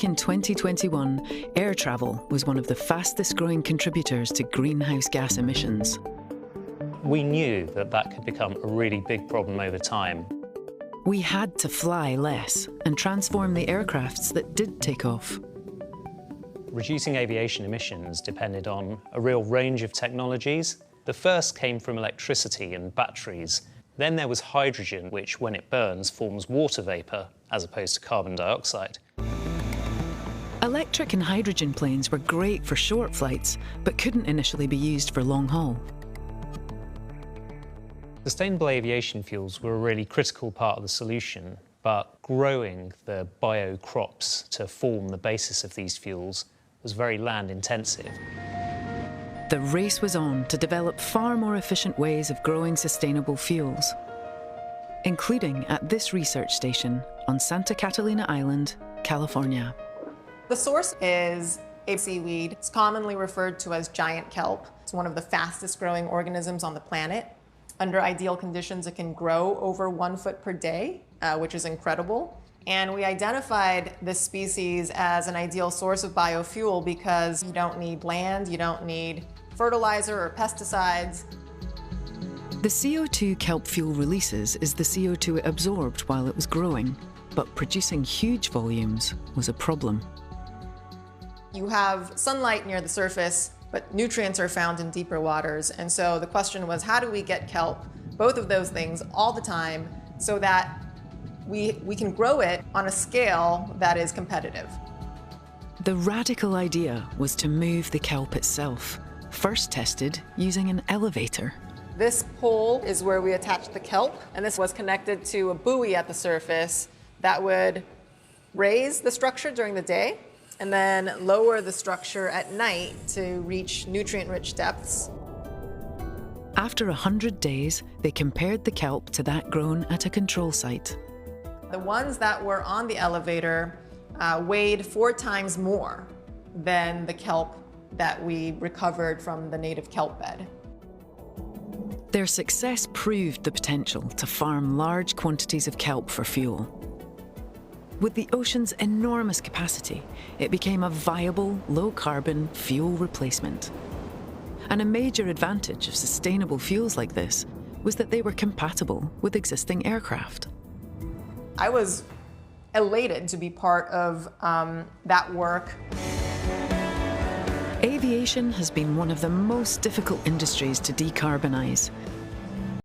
in 2021, air travel was one of the fastest growing contributors to greenhouse gas emissions. We knew that that could become a really big problem over time. We had to fly less and transform the aircrafts that did take off. Reducing aviation emissions depended on a real range of technologies. The first came from electricity and batteries. Then there was hydrogen, which, when it burns, forms water vapour, as opposed to carbon dioxide. Electric and hydrogen planes were great for short flights, but couldn't initially be used for long haul. Sustainable aviation fuels were a really critical part of the solution, but growing the bio crops to form the basis of these fuels was very land intensive. The race was on to develop far more efficient ways of growing sustainable fuels, including at this research station on Santa Catalina Island, California. The source is a seaweed. It's commonly referred to as giant kelp. It's one of the fastest growing organisms on the planet. Under ideal conditions, it can grow over 1 foot per day, which is incredible. And we identified this species as an ideal source of biofuel because you don't need land, you don't need fertilizer or pesticides. The CO2 kelp fuel releases is the CO2 it absorbed while it was growing, but producing huge volumes was a problem. You have sunlight near the surface, but nutrients are found in deeper waters. And so the question was, how do we get kelp, both of those things, all the time, so that we can grow it on a scale that is competitive? The radical idea was to move the kelp itself, first tested using an elevator. This pole is where we attached the kelp, and this was connected to a buoy at the surface that would raise the structure during the day and then lower the structure at night to reach nutrient-rich depths. After 100 days, they compared the kelp to that grown at a control site. The ones that were on the elevator weighed 4 times more than the kelp that we recovered from the native kelp bed. Their success proved the potential to farm large quantities of kelp for fuel. With the ocean's enormous capacity, it became a viable, low-carbon fuel replacement. And a major advantage of sustainable fuels like this was that they were compatible with existing aircraft. I was elated to be part of that work. Aviation has been one of the most difficult industries to decarbonize,